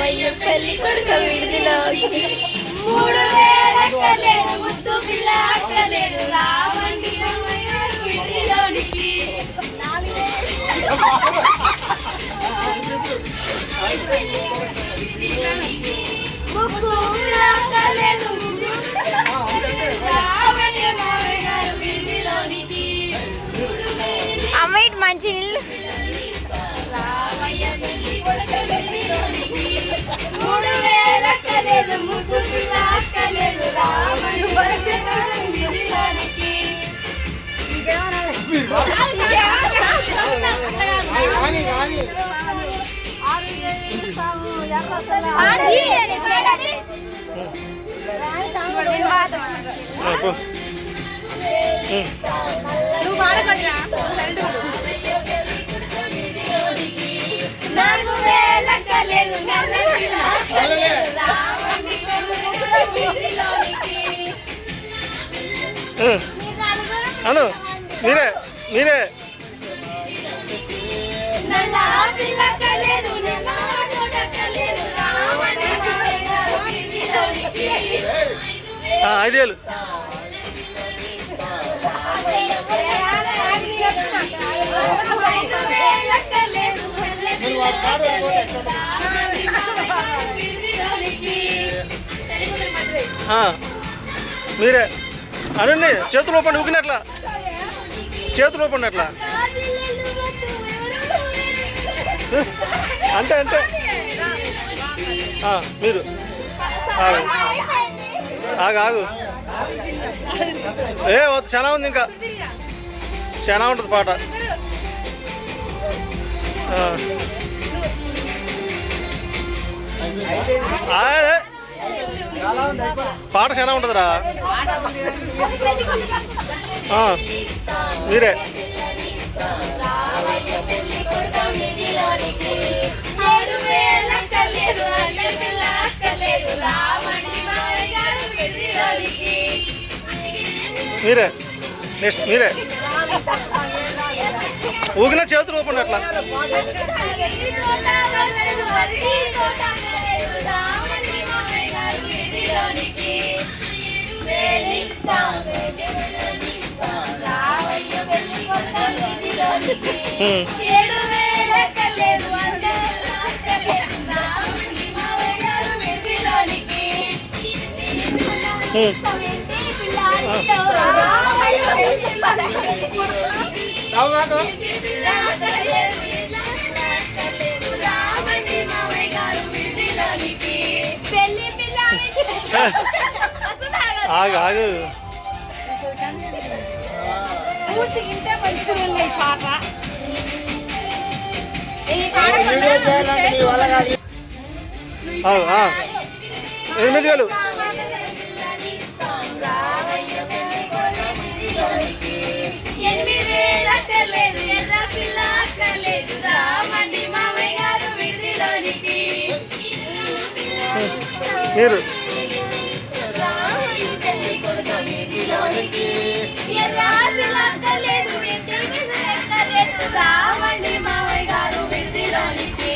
రామయ్య పెళ్లి కొడుకు విడిదిలోనికి 3000 అక్కలేదు ముద్దు పిల్ల అక్కలేదు రావండి రామయ్య విడిదిలోనికి ముక్కు అక్కలేదు రావణ్య మామయ్య విడిదిలోనికి అమ్మాయి మంచి నీళ్ళు రామయ్య పెళ్లి కొడుకు విడిదిలోనికి 3000 అక్కలేదు ముద్దు పిల్ల అక్కలేదు రామయ్య విడిదిలోనికి అను మీరే మీరే ఐదేళ్ళు మీరే అనండి చేతులు ఓపండి ఊకినట్లా చేతులు ఓపండి అట్లా అంతే అంతే మీరు ఆగు ఆగు ఏ చాలా ఉంది ఇంకా చాలా ఉంటుంది పాట పాట చాలా ఉంటుందిరా మీరే మీరే నెక్స్ట్ మీరే ఊగిన చేతులు ఓపెన్ అట్లా ఆగు ఆగు ఎనిమిది వేలు మీరు రావండి మావయ్య గారు విడిదిలోనికి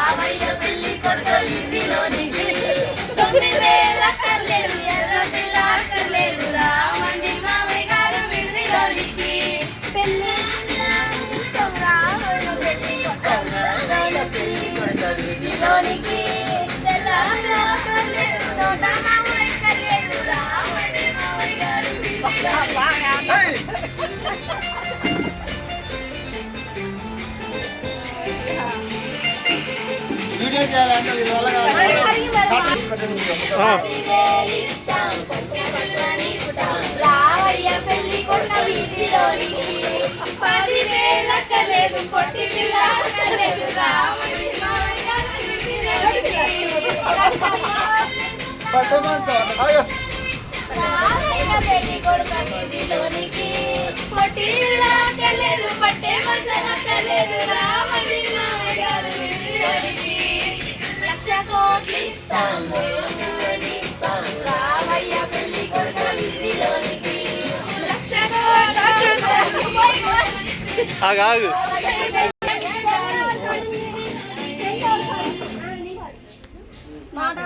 రావయ్య పెళ్లి కొడుకు విడిదిలోనికి 9000 అక్కర్లేదు ఎర్ర పిల్ల అక్కర్లేదు రావండి మావయ్య గారు విడిదిలోనికి పెళ్లి రావణ పెళ్లి కొడుకు విడిదిలోనికి అక్కర్లేదు తోట మావయ్య అక్కర్లేదు రావండి మావయ్య గారు రావయ్య పెళ్లి కొడుకు విడిదిలోనికి 10,000 అక్కర్లేదు పొట్టి పిల్ల అక్కర్లేదు రావండి మావయ్య గారు విడిదిలోనికి రావయ్య పెళ్లి కొడుకు విడిదిలోనికి పొట్టి పిల్ల అక్కర్లేదు పట్టే మంచం అక్కర్లేదు రావండి మావయ్య గారు విడిదిలోనికి 1,00,000 కోట్లు ఇస్తాం రావయ్య పెళ్లి కొడుకు విడిదిలోనికి 1,00,000 కోట్లు ఆగు మాట